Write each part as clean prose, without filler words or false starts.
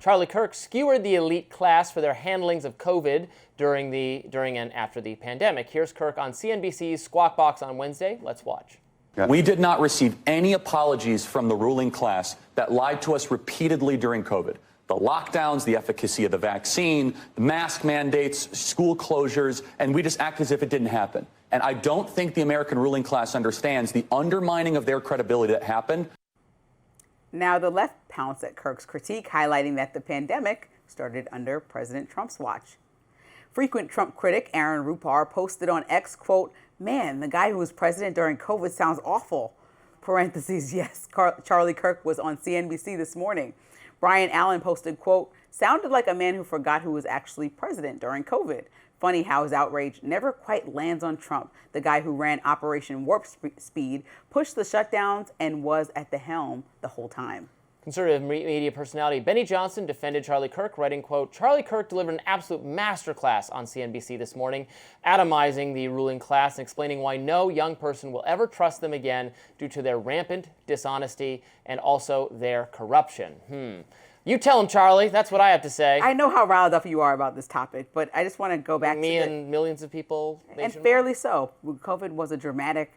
Charlie Kirk skewered the elite class for their handlings of COVID during and after the pandemic. Here's Kirk on CNBC's Squawk Box on Wednesday. Let's watch. We did not receive any apologies from the ruling class that lied to us repeatedly during COVID. The lockdowns, the efficacy of the vaccine, the mask mandates, school closures, and we just act as if it didn't happen. And I don't think the American ruling class understands the undermining of their credibility that happened. Now, the left pounced at Kirk's critique, highlighting that the pandemic started under President Trump's watch. Frequent Trump critic Aaron Rupar posted on X, quote, "Man, the guy who was president during COVID sounds awful." Parentheses, yes, Charlie Kirk was on CNBC this morning. Brian Allen posted, quote, "Sounded like a man who forgot who was actually president during COVID. Funny how his outrage never quite lands on Trump, the guy who ran Operation Warp Speed, pushed the shutdowns, and was at the helm the whole time." Conservative media personality Benny Johnson defended Charlie Kirk, writing, quote, "Charlie Kirk delivered an absolute masterclass on CNBC this morning, atomizing the ruling class and explaining why no young person will ever trust them again due to their rampant dishonesty and also their corruption." You tell him, Charlie. That's what I have to say. I know how riled up you are about this topic, but I just want to go back to me and millions of people nationwide. And fairly so. COVID was a dramatic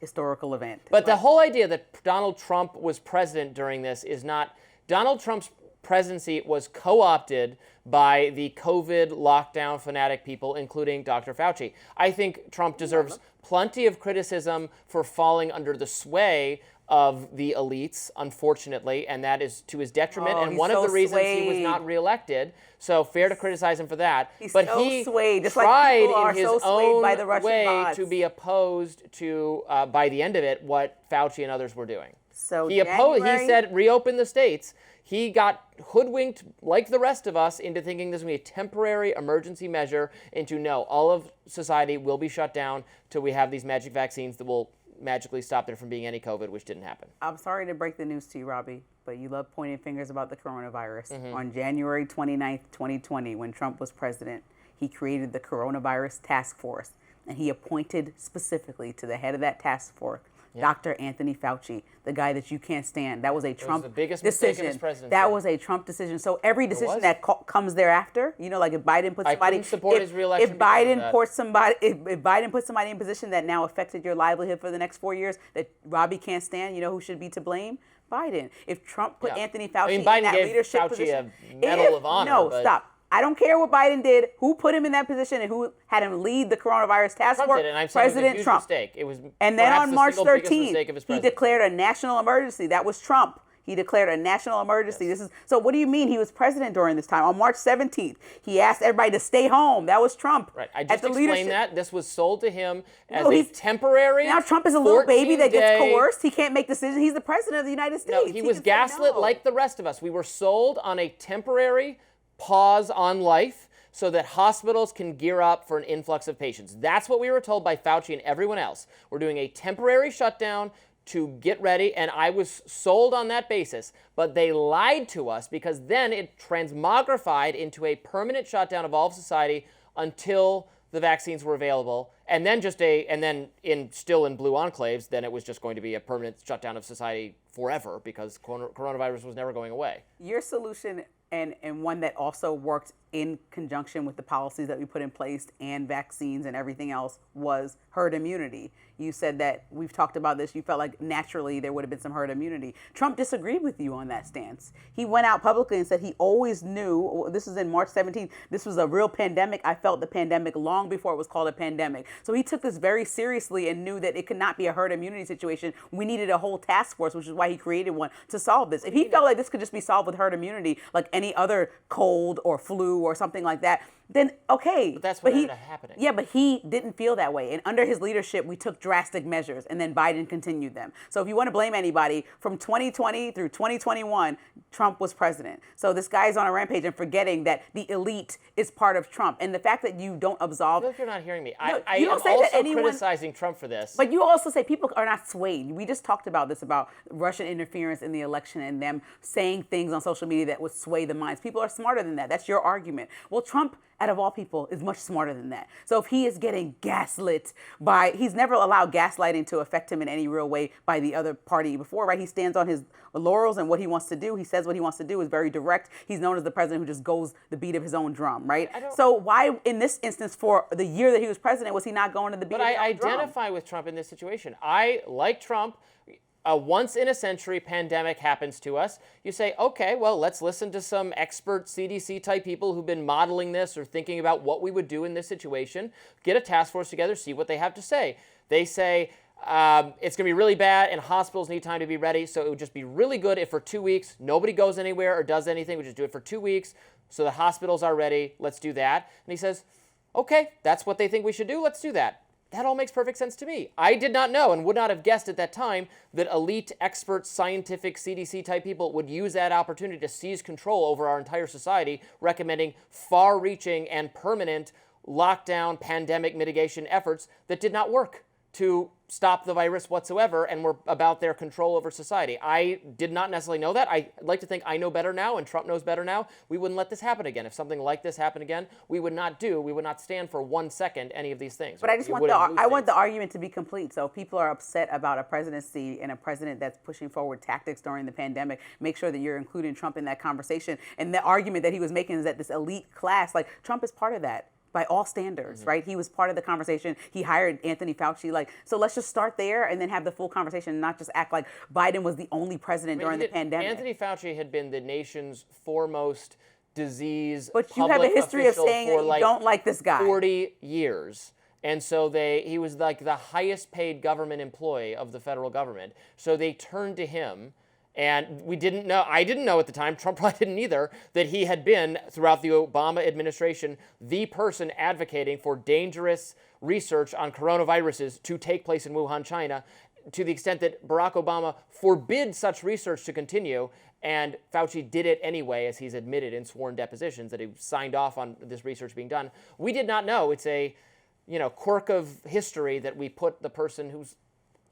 historical event. But the whole idea that Donald Trump was president during this is not. Donald Trump's presidency was co-opted by the COVID lockdown fanatic people, including Dr. Fauci. I think Trump deserves plenty of criticism for falling under the sway of the elites, unfortunately, and that is to his detriment. And one of the reasons he was not reelected, so fair to criticize him for that. But he tried in his own way to be opposed to, by the end of it, what Fauci and others were doing. So he said, reopen the states. He got hoodwinked, like the rest of us, into thinking this would be a temporary emergency measure, into no, all of society will be shut down till we have these magic vaccines that will magically stop there from being any COVID, which didn't happen. I'm sorry to break the news to you, Robby, but you love pointing fingers about the coronavirus. On January 29th, 2020, when Trump was president, he created the coronavirus task force, and he appointed specifically to the head of that task force Dr. Anthony Fauci, the guy that you can't stand. That was a Trump the biggest decision. Mistake of his presidency. That was a Trump decision. So every decision that comes thereafter, you know, like if Biden puts somebody, his reelection if Biden puts somebody in position that now affected your livelihood for the next 4 years, that Robby can't stand, you know who should be to blame? Biden. If Trump put Anthony Fauci in that leadership position, Fauci a Medal of Honor. Stop. I don't care what Biden did, who put him in that position, and who had him lead the coronavirus task force. President Trump. Mistake. It was and then on March 13th, he declared a national emergency. That was Trump. He declared a national emergency. So what do you mean he was president during this time? On March 17th, he asked everybody to stay home. That was Trump. Right. I just explained that. This was sold to him as a temporary. Now Trump is a little baby that gets coerced. He can't make decisions. He's the president of the United States. No, he was gaslit like the rest of us. We were sold on a temporary pause on life so that hospitals can gear up for an influx of patients. That's what we were told by Fauci and everyone else. We're doing a temporary shutdown to get ready, and I was sold on that basis. But they lied to us because then it transmogrified into a permanent shutdown of all of society until the vaccines were available, and then still in blue enclaves, then it was just going to be a permanent shutdown of society forever because coronavirus was never going away. Your solution, and one that also worked in conjunction with the policies that we put in place and vaccines and everything else, was herd immunity. You said that, we've talked about this, you felt like naturally there would have been some herd immunity. Trump disagreed with you on that stance. He went out publicly and said he always knew, this is in March 17th, this was a real pandemic. I felt the pandemic long before it was called a pandemic. So he took this very seriously and knew that it could not be a herd immunity situation. We needed a whole task force, which is why he created one to solve this. If he felt like this could just be solved with herd immunity, like any other cold or flu or something like that, then okay. But that's what ended up happening. Yeah, but he didn't feel that way. And under his leadership, we took drastic measures, and then Biden continued them. So if you want to blame anybody, from 2020 through 2021, Trump was president. So this guy's on a rampage and forgetting that the elite is part of Trump. And the fact that you don't absolve... I feel like you're not hearing me. I am also criticizing Trump for this. But you also say people are not swayed. We just talked about this, about Russian interference in the election and them saying things on social media that would sway the minds. People are smarter than that. That's your argument. Well, Trump out of all people, is much smarter than that. So if he is getting gaslit by, he's never allowed gaslighting to affect him in any real way by the other party before, right? He stands on his laurels and what he wants to do. He says what he wants to do, is very direct. He's known as the president who just goes the beat of his own drum, right? So why, in this instance, for the year that he was president, was he not going to the beat of his own drum? But I identify with Trump in this situation. I, like Trump, a once-in-a-century pandemic happens to us. You say, okay, well, let's listen to some expert CDC-type people who've been modeling this or thinking about what we would do in this situation. Get a task force together, see what they have to say. They say it's going to be really bad and hospitals need time to be ready, so it would just be really good if for 2 weeks nobody goes anywhere or does anything. We just do it for 2 weeks so the hospitals are ready. Let's do that. And he says, okay, that's what they think we should do. Let's do that. That all makes perfect sense to me. I did not know and would not have guessed at that time that elite, expert, scientific CDC-type people would use that opportunity to seize control over our entire society, recommending far-reaching and permanent lockdown pandemic mitigation efforts that did not work to stop the virus whatsoever and were about their control over society. I did not necessarily know that. I like to think I know better now and Trump knows better now. We wouldn't let this happen again. If something like this happened again, we would not stand for 1 second any of these things. But I just want the argument to be complete. So if people are upset about a presidency and a president that's pushing forward tactics during the pandemic, make sure that you're including Trump in that conversation. And the argument that he was making is that this elite class, like Trump is part of that. By all standards, right? He was part of the conversation. He hired Anthony Fauci. So let's just start there and then have the full conversation and not just act like Biden was the only president during the pandemic. Anthony Fauci had been the nation's foremost disease But you have a history of saying that you don't like this guy. 40 years. And so he was like the highest paid government employee of the federal government. So they turned to him. And we didn't know, I didn't know at the time, Trump probably didn't either, that he had been, throughout the Obama administration, the person advocating for dangerous research on coronaviruses to take place in Wuhan, China, to the extent that Barack Obama forbid such research to continue, and Fauci did it anyway, as he's admitted in sworn depositions that he signed off on this research being done. We did not know. It's a, quirk of history that we put the person who's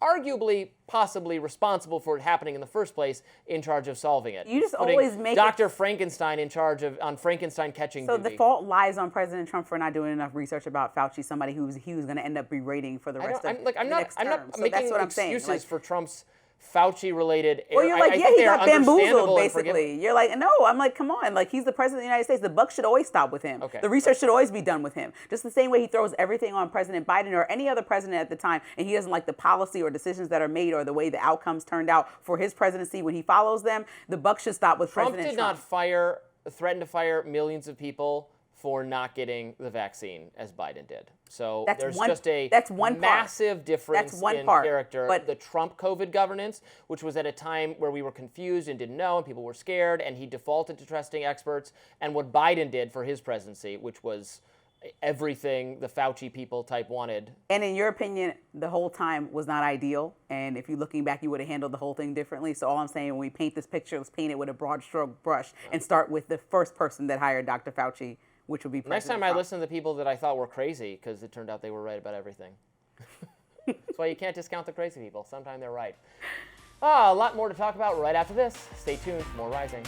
arguably, possibly responsible for it happening in the first place in charge of solving it. You just always make Dr. Frankenstein in charge on Frankenstein catching duty. So the fault lies on President Trump for not doing enough research about Fauci, somebody he was going to end up berating for the rest of the next term. I'm not so making that's what I'm saying. excuses for Trump's Fauci-related. Well, you're like, he got bamboozled, basically. You're like, no, I'm like, come on. Like, he's the president of the United States. The buck should always stop with him. Okay. The research should always be done with him. Just the same way he throws everything on President Biden or any other president at the time, and he doesn't like the policy or decisions that are made or the way the outcomes turned out for his presidency when he follows them, the buck should stop with President Trump. Trump did not threaten to fire millions of people for not getting the vaccine, as Biden did. So there's just a massive difference in character. But the Trump COVID governance, which was at a time where we were confused and didn't know, and people were scared, and he defaulted to trusting experts, and what Biden did for his presidency, which was everything the Fauci people type wanted. And in your opinion, the whole time was not ideal. And if you're looking back, you would have handled the whole thing differently. So all I'm saying, when we paint this picture, let's paint it with a broad stroke brush and start with the first person that hired Dr. Fauci, which would be President Next time Trump. I listen to people that I thought were crazy, because it turned out they were right about everything. That's why you can't discount the crazy people. Sometimes they're right. A lot more to talk about right after this. Stay tuned for more Rising.